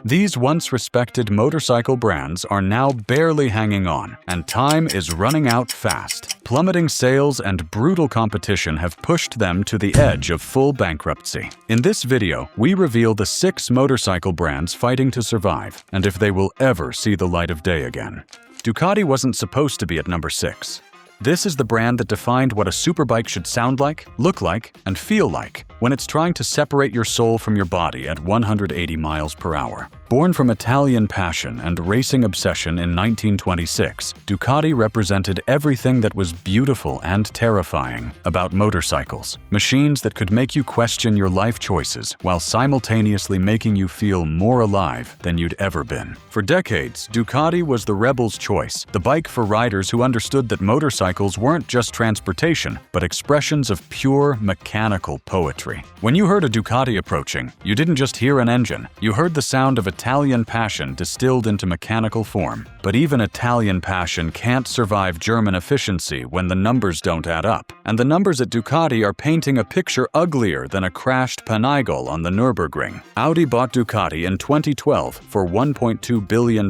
These once respected motorcycle brands are now barely hanging on, and time is running out fast. Plummeting sales and brutal competition have pushed them to the edge of full bankruptcy. In this video, we reveal the 6 motorcycle brands fighting to survive, and if they will ever see the light of day again. Ducati wasn't supposed to be at number 6. This is the brand that defined what a superbike should sound like, look like, and feel like when it's trying to separate your soul from your body at 180 miles per hour. Born from Italian passion and racing obsession in 1926, Ducati represented everything that was beautiful and terrifying about motorcycles. Machines that could make you question your life choices while simultaneously making you feel more alive than you'd ever been. For decades, Ducati was the rebel's choice, the bike for riders who understood that motorcycles weren't just transportation, but expressions of pure mechanical poetry. When you heard a Ducati approaching, you didn't just hear an engine, you heard the sound of Italian passion distilled into mechanical form. But even Italian passion can't survive German efficiency when the numbers don't add up. And the numbers at Ducati are painting a picture uglier than a crashed Panigale on the Nürburgring. Audi bought Ducati in 2012 for $1.2 billion,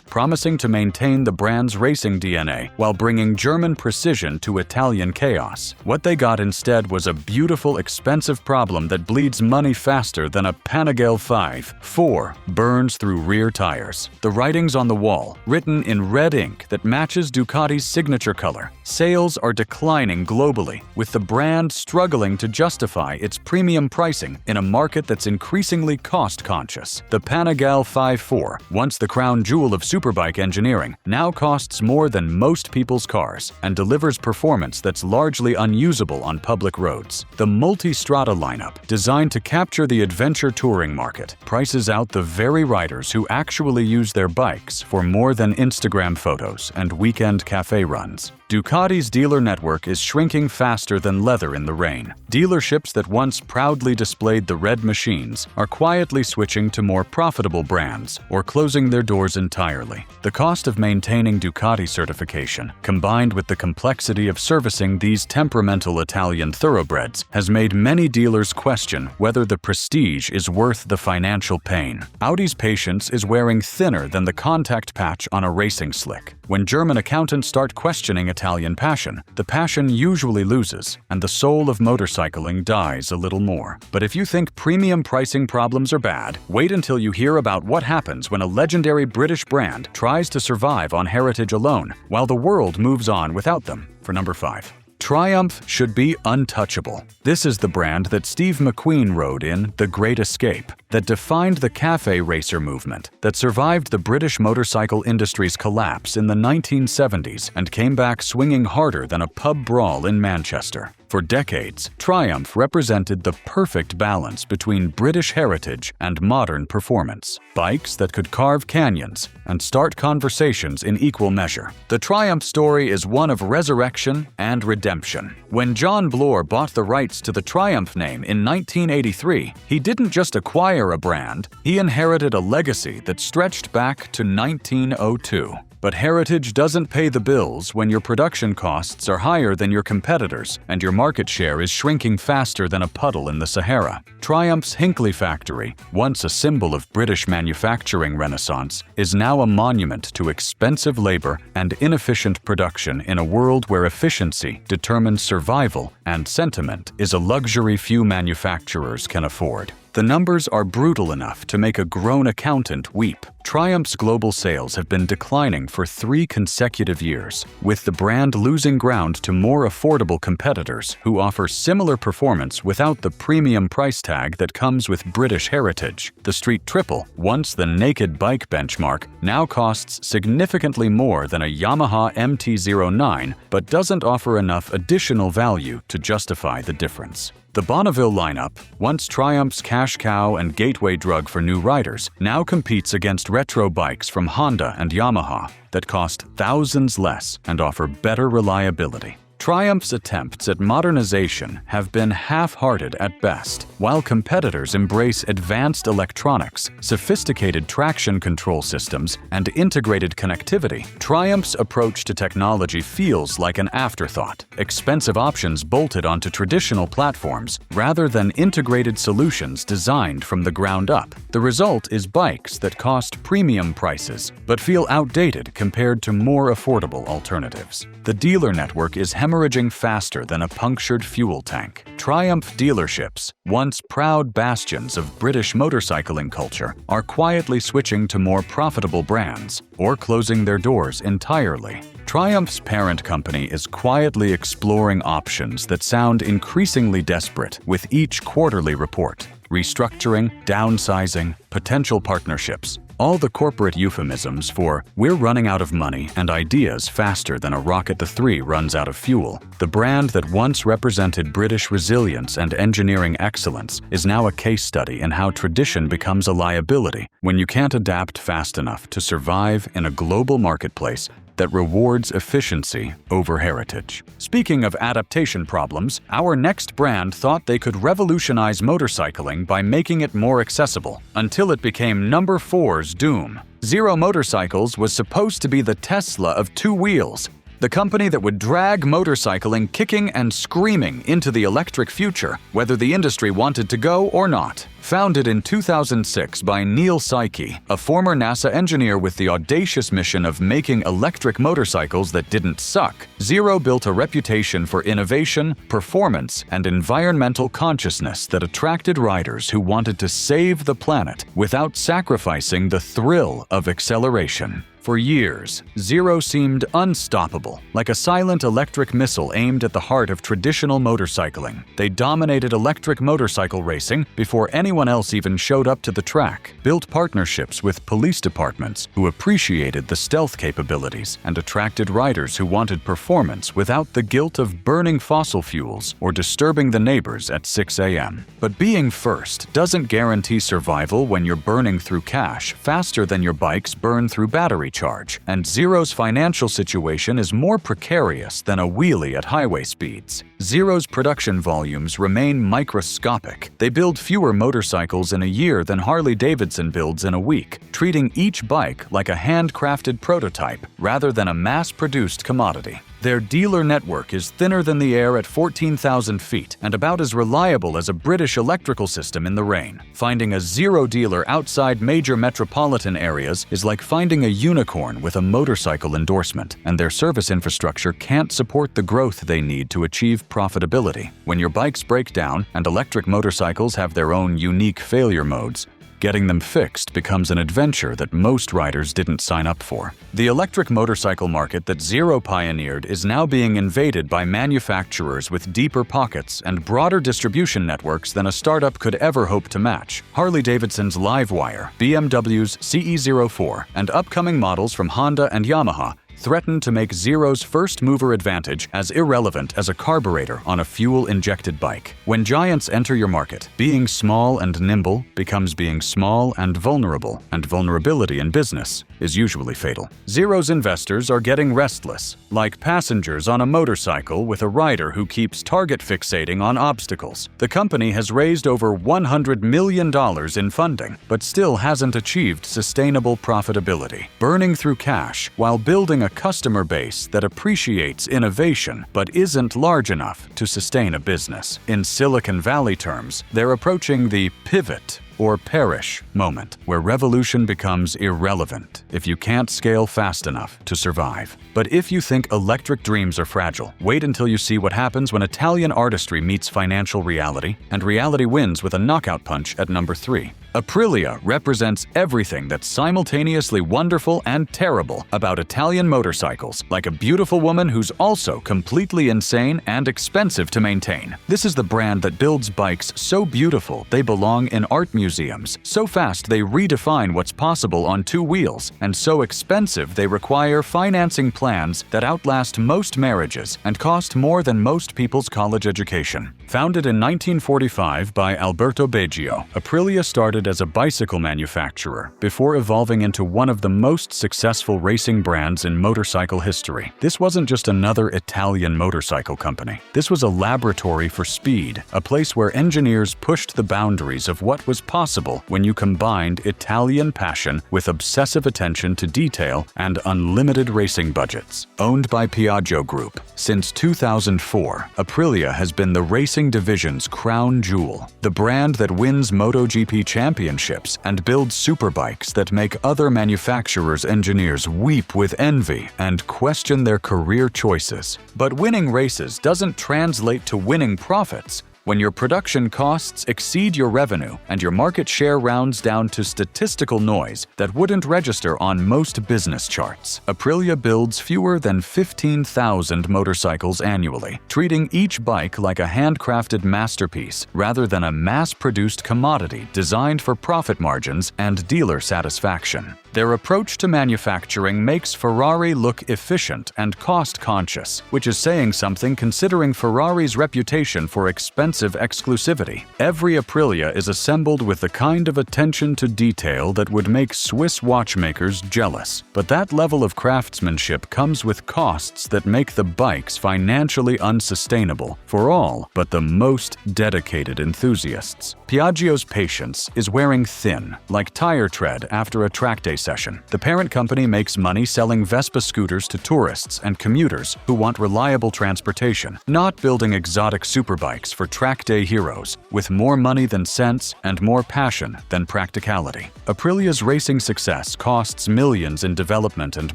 promising to maintain the brand's racing DNA while bringing German precision to Italian chaos. What they got instead was a beautiful, expensive problem that bleeds money faster than a Panigale 5.4 burns through rear tires. The writings on the wall, written in red ink that matches Ducati's signature color. Sales are declining globally, with the brand struggling to justify its premium pricing in a market that's increasingly cost-conscious. The Panigale 5.4, once the crown jewel of superbike engineering, now costs more than most people's cars and delivers performance that's largely unusable on public roads. The Multistrada lineup, designed to capture the adventure touring market, prices out the very riders who actually use their bikes for more than Instagram photos and weekend cafe runs. Ducati's dealer network is shrinking faster than leather in the rain. Dealerships that once proudly displayed the red machines are quietly switching to more profitable brands or closing their doors entirely. The cost of maintaining Ducati certification, combined with the complexity of servicing these temperamental Italian thoroughbreds, has made many dealers question whether the prestige is worth the financial pain. Audi's patience is wearing thinner than the contact patch on a racing slick. When German accountants start questioning Italian passion, the passion usually loses, and the soul of motorcycling dies a little more. But if you think premium pricing problems are bad, wait until you hear about what happens when a legendary British brand tries to survive on heritage alone, while the world moves on without them. For number 5. Triumph should be untouchable. This is the brand that Steve McQueen rode in The Great Escape, that defined the cafe racer movement, that survived the British motorcycle industry's collapse in the 1970s and came back swinging harder than a pub brawl in Manchester. For decades, Triumph represented the perfect balance between British heritage and modern performance. Bikes that could carve canyons and start conversations in equal measure. The Triumph story is one of resurrection and redemption. When John Bloor bought the rights to the Triumph name in 1983, he didn't just acquire a brand, he inherited a legacy that stretched back to 1902. But heritage doesn't pay the bills when your production costs are higher than your competitors and your market share is shrinking faster than a puddle in the Sahara. Triumph's Hinckley factory, once a symbol of British manufacturing renaissance, is now a monument to expensive labor and inefficient production in a world where efficiency determines survival and sentiment is a luxury few manufacturers can afford. The numbers are brutal enough to make a grown accountant weep. Triumph's global sales have been declining for 3 consecutive years, with the brand losing ground to more affordable competitors who offer similar performance without the premium price tag that comes with British heritage. The Street Triple, once the naked bike benchmark, now costs significantly more than a Yamaha MT-09, but doesn't offer enough additional value to justify the difference. The Bonneville lineup, once Triumph's cash cow and gateway drug for new riders, now competes against retro bikes from Honda and Yamaha that cost thousands less and offer better reliability. Triumph's attempts at modernization have been half-hearted at best. While competitors embrace advanced electronics, sophisticated traction control systems, and integrated connectivity, Triumph's approach to technology feels like an afterthought. Expensive options bolted onto traditional platforms rather than integrated solutions designed from the ground up. The result is bikes that cost premium prices but feel outdated compared to more affordable alternatives. The dealer network is hemorrhaging faster than a punctured fuel tank. Triumph dealerships, once proud bastions of British motorcycling culture, are quietly switching to more profitable brands or closing their doors entirely. Triumph's parent company is quietly exploring options that sound increasingly desperate with each quarterly report. Restructuring, downsizing, potential partnerships. All the corporate euphemisms for "we're running out of money and ideas faster than a rocket to 3 runs out of fuel." The brand that once represented British resilience and engineering excellence is now a case study in how tradition becomes a liability when you can't adapt fast enough to survive in a global marketplace that rewards efficiency over heritage. Speaking of adaptation problems, our next brand thought they could revolutionize motorcycling by making it more accessible, until it became number 4's doom. Zero Motorcycles was supposed to be the Tesla of 2 wheels, the company that would drag motorcycling kicking and screaming into the electric future, whether the industry wanted to go or not. Founded in 2006 by Neil Psyche, a former NASA engineer with the audacious mission of making electric motorcycles that didn't suck, Zero built a reputation for innovation, performance, and environmental consciousness that attracted riders who wanted to save the planet without sacrificing the thrill of acceleration. For years, Zero seemed unstoppable, like a silent electric missile aimed at the heart of traditional motorcycling. They dominated electric motorcycle racing before anyone else even showed up to the track, built partnerships with police departments who appreciated the stealth capabilities, and attracted riders who wanted performance without the guilt of burning fossil fuels or disturbing the neighbors at 6 a.m. But being first doesn't guarantee survival when you're burning through cash faster than your bikes burn through battery charge, and Zero's financial situation is more precarious than a wheelie at highway speeds. Zero's production volumes remain microscopic. They build fewer motorcycles in a year than Harley-Davidson builds in a week, treating each bike like a handcrafted prototype rather than a mass-produced commodity. Their dealer network is thinner than the air at 14,000 feet and about as reliable as a British electrical system in the rain. Finding a Zero dealer outside major metropolitan areas is like finding a unicorn with a motorcycle endorsement, and their service infrastructure can't support the growth they need to achieve profitability. When your bikes break down and electric motorcycles have their own unique failure modes, getting them fixed becomes an adventure that most riders didn't sign up for. The electric motorcycle market that Zero pioneered is now being invaded by manufacturers with deeper pockets and broader distribution networks than a startup could ever hope to match. Harley-Davidson's Livewire, BMW's CE04, and upcoming models from Honda and Yamaha threaten to make Zero's first-mover advantage as irrelevant as a carburetor on a fuel-injected bike. When giants enter your market, being small and nimble becomes being small and vulnerability in business is usually fatal. Zero's investors are getting restless, like passengers on a motorcycle with a rider who keeps target fixating on obstacles. The company has raised over $100 million in funding, but still hasn't achieved sustainable profitability, burning through cash while building a customer base that appreciates innovation but isn't large enough to sustain a business. In Silicon Valley terms, they're approaching the pivot or perish moment, where revolution becomes irrelevant if you can't scale fast enough to survive. But if you think electric dreams are fragile, wait until you see what happens when Italian artistry meets financial reality, and reality wins with a knockout punch at number 3. Aprilia represents everything that's simultaneously wonderful and terrible about Italian motorcycles, like a beautiful woman who's also completely insane and expensive to maintain. This is the brand that builds bikes so beautiful they belong in art museums, so fast they redefine what's possible on 2 wheels, and so expensive they require financing plans that outlast most marriages and cost more than most people's college education. Founded in 1945 by Alberto Baggio, Aprilia started started as a bicycle manufacturer before evolving into one of the most successful racing brands in motorcycle history. This wasn't just another Italian motorcycle company. This was a laboratory for speed, a place where engineers pushed the boundaries of what was possible when you combined Italian passion with obsessive attention to detail and unlimited racing budgets. Owned by Piaggio Group, since 2004, Aprilia has been the racing division's crown jewel, the brand that wins MotoGP championships and builds superbikes that make other manufacturers' engineers weep with envy and question their career choices. But winning races doesn't translate to winning profits. When your production costs exceed your revenue and your market share rounds down to statistical noise that wouldn't register on most business charts, Aprilia builds fewer than 15,000 motorcycles annually, treating each bike like a handcrafted masterpiece rather than a mass-produced commodity designed for profit margins and dealer satisfaction. Their approach to manufacturing makes Ferrari look efficient and cost-conscious, which is saying something considering Ferrari's reputation for expensive exclusivity. Every Aprilia is assembled with the kind of attention to detail that would make Swiss watchmakers jealous. But that level of craftsmanship comes with costs that make the bikes financially unsustainable for all but the most dedicated enthusiasts. Piaggio's patience is wearing thin, like tire tread after a track day session. The parent company makes money selling Vespa scooters to tourists and commuters who want reliable transportation, not building exotic superbikes for track day heroes, with more money than sense and more passion than practicality. Aprilia's racing success costs millions in development and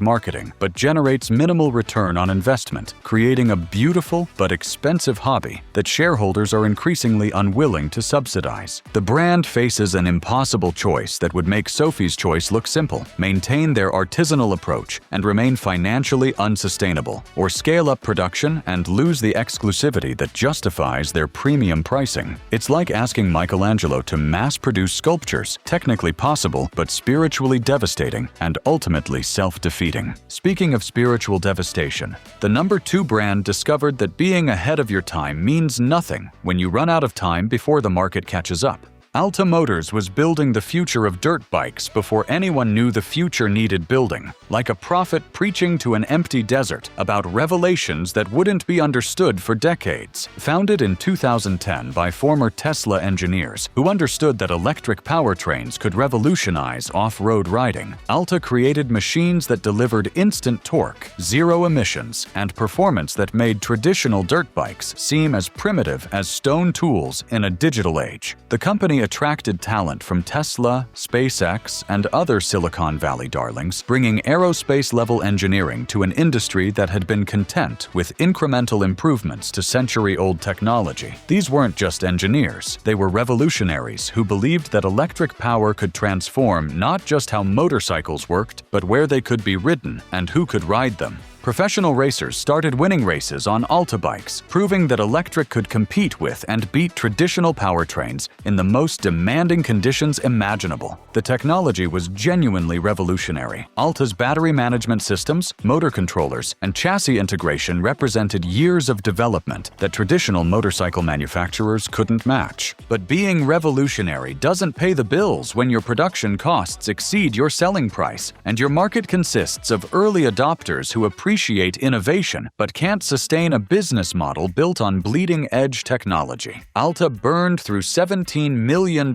marketing, but generates minimal return on investment, creating a beautiful but expensive hobby that shareholders are increasingly unwilling to subsidize. The brand faces an impossible choice that would make Sophie's Choice look simple: maintain their artisanal approach and remain financially unsustainable, or scale up production and lose the exclusivity that justifies their premium pricing. It's like asking Michelangelo to mass-produce sculptures, technically possible but spiritually devastating and ultimately self-defeating. Speaking of spiritual devastation, the number 2 brand discovered that being ahead of your time means nothing when you run out of time before the market catches up. Alta Motors was building the future of dirt bikes before anyone knew the future needed building, like a prophet preaching to an empty desert about revelations that wouldn't be understood for decades. Founded in 2010 by former Tesla engineers who understood that electric powertrains could revolutionize off-road riding, Alta created machines that delivered instant torque, zero emissions, and performance that made traditional dirt bikes seem as primitive as stone tools in a digital age. The company attracted talent from Tesla, SpaceX, and other Silicon Valley darlings, bringing aerospace-level engineering to an industry that had been content with incremental improvements to century-old technology. These weren't just engineers, they were revolutionaries who believed that electric power could transform not just how motorcycles worked, but where they could be ridden and who could ride them. Professional racers started winning races on Alta bikes, proving that electric could compete with and beat traditional powertrains in the most demanding conditions imaginable. The technology was genuinely revolutionary. Alta's battery management systems, motor controllers, and chassis integration represented years of development that traditional motorcycle manufacturers couldn't match. But being revolutionary doesn't pay the bills when your production costs exceed your selling price, and your market consists of early adopters who appreciate innovation but can't sustain a business model built on bleeding-edge technology. Alta burned through $17 million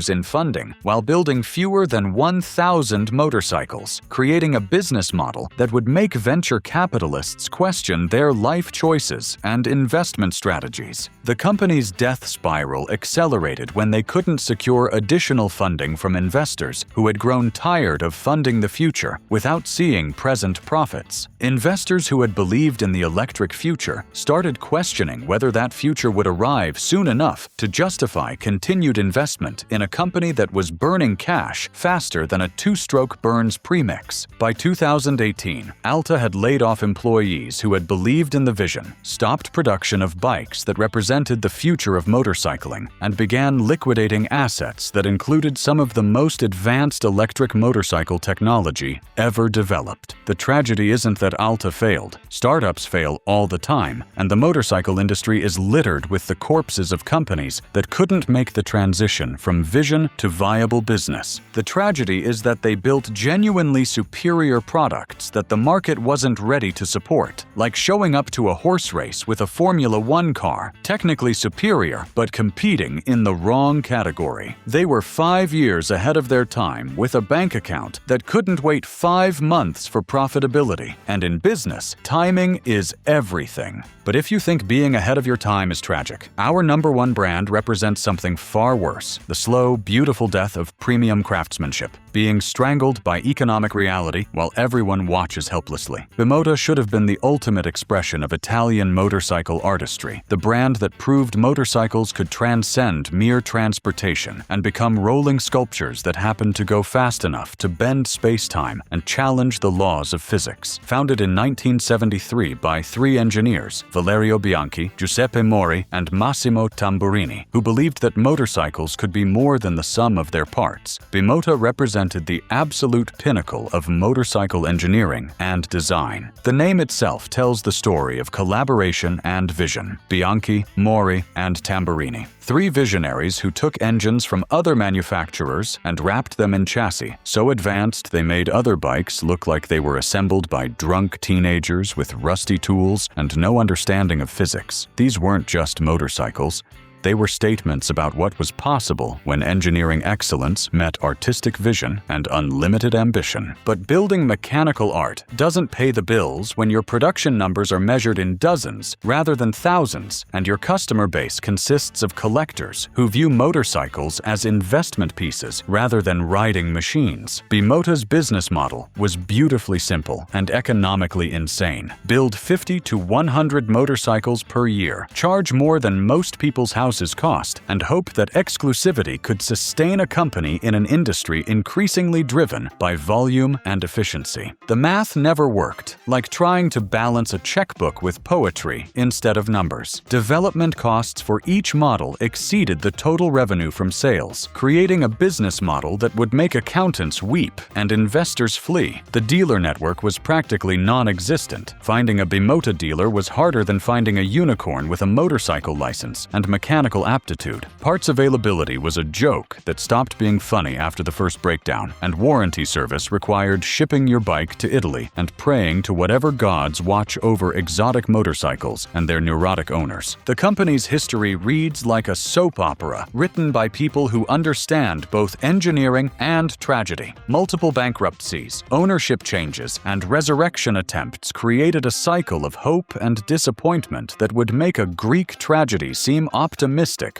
in funding while building fewer than 1,000 motorcycles, creating a business model that would make venture capitalists question their life choices and investment strategies. The company's death spiral accelerated when they couldn't secure additional funding from investors who had grown tired of funding the future without seeing present profits. Investors who had believed in the electric future started questioning whether that future would arrive soon enough to justify continued investment in a company that was burning cash faster than a 2-stroke Burns premix. By 2018, Alta had laid off employees who had believed in the vision, stopped production of bikes that represented the future of motorcycling, and began liquidating assets that included some of the most advanced electric motorcycle technology ever developed. The tragedy isn't that Alta Delta failed. Startups fail all the time, and the motorcycle industry is littered with the corpses of companies that couldn't make the transition from vision to viable business. The tragedy is that they built genuinely superior products that the market wasn't ready to support, like showing up to a horse race with a Formula One car, technically superior, but competing in the wrong category. They were 5 years ahead of their time with a bank account that couldn't wait 5 months for profitability. And in business, timing is everything. But if you think being ahead of your time is tragic, our #1 brand represents something far worse: the slow, beautiful death of premium craftsmanship, being strangled by economic reality while everyone watches helplessly. Bimota should have been the ultimate expression of Italian motorcycle artistry, the brand that proved motorcycles could transcend mere transportation and become rolling sculptures that happened to go fast enough to bend space-time and challenge the laws of physics. Founded in 1973 by 3 engineers, Valerio Bianchi, Giuseppe Mori, and Massimo Tamburini, who believed that motorcycles could be more than the sum of their parts, Bimota represented the absolute pinnacle of motorcycle engineering and design. The name itself tells the story of collaboration and vision: Bianchi, Mori, and Tamburini. 3 visionaries who took engines from other manufacturers and wrapped them in chassis, so advanced they made other bikes look like they were assembled by drunk teenagers with rusty tools and no understanding of physics. These weren't just motorcycles. They were statements about what was possible when engineering excellence met artistic vision and unlimited ambition. But building mechanical art doesn't pay the bills when your production numbers are measured in dozens rather than thousands, and your customer base consists of collectors who view motorcycles as investment pieces rather than riding machines. Bimota's business model was beautifully simple and economically insane. Build 50 to 100 motorcycles per year, charge more than most people's houses cost, and hope that exclusivity could sustain a company in an industry increasingly driven by volume and efficiency. The math never worked, like trying to balance a checkbook with poetry instead of numbers. Development costs for each model exceeded the total revenue from sales, creating a business model that would make accountants weep and investors flee. The dealer network was practically non-existent. Finding a Bimota dealer was harder than finding a unicorn with a motorcycle license and mechanical aptitude. Parts availability was a joke that stopped being funny after the first breakdown, and warranty service required shipping your bike to Italy and praying to whatever gods watch over exotic motorcycles and their neurotic owners. The company's history reads like a soap opera written by people who understand both engineering and tragedy. Multiple bankruptcies, ownership changes, and resurrection attempts created a cycle of hope and disappointment that would make a Greek tragedy seem optimistic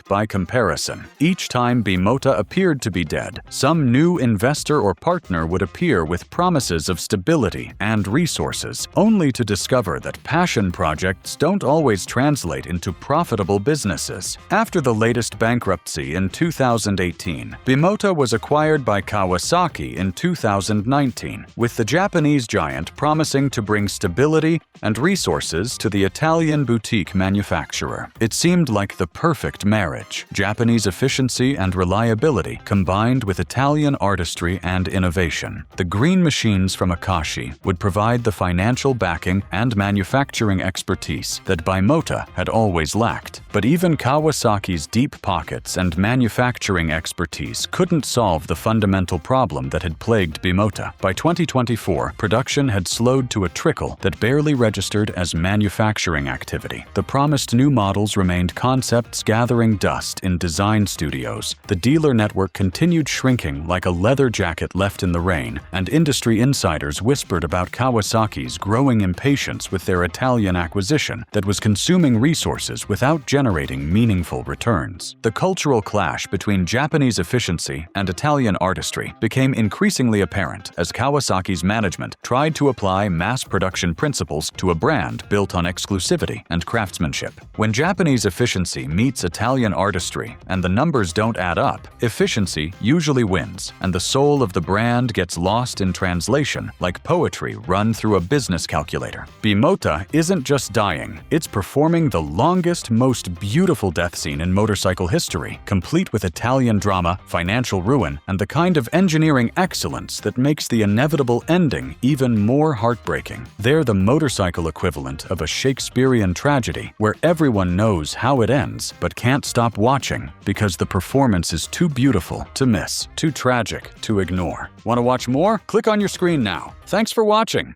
by comparison. Each time Bimota appeared to be dead, some new investor or partner would appear with promises of stability and resources, only to discover that passion projects don't always translate into profitable businesses. After the latest bankruptcy in 2018, Bimota was acquired by Kawasaki in 2019, with the Japanese giant promising to bring stability and resources to the Italian boutique manufacturer. It seemed like the perfect marriage: Japanese efficiency and reliability combined with Italian artistry and innovation. The green machines from Akashi would provide the financial backing and manufacturing expertise that Bimota had always lacked. But even Kawasaki's deep pockets and manufacturing expertise couldn't solve the fundamental problem that had plagued Bimota. By 2024, production had slowed to a trickle that barely registered as manufacturing activity. The promised new models remained concepts gathering dust in design studios. The dealer network continued shrinking like a leather jacket left in the rain, and industry insiders whispered about Kawasaki's growing impatience with their Italian acquisition that was consuming resources without generating meaningful returns. The cultural clash between Japanese efficiency and Italian artistry became increasingly apparent as Kawasaki's management tried to apply mass production principles to a brand built on exclusivity and craftsmanship. When Japanese efficiency meets meets Italian artistry and the numbers don't add up, efficiency usually wins, and the soul of the brand gets lost in translation like poetry run through a business calculator. Bimota isn't just dying, it's performing the longest, most beautiful death scene in motorcycle history, complete with Italian drama, financial ruin, and the kind of engineering excellence that makes the inevitable ending even more heartbreaking. They're the motorcycle equivalent of a Shakespearean tragedy, where everyone knows how it ends but can't stop watching because the performance is too beautiful to miss, too tragic to ignore. Want to watch more? Click on your screen now. Thanks for watching.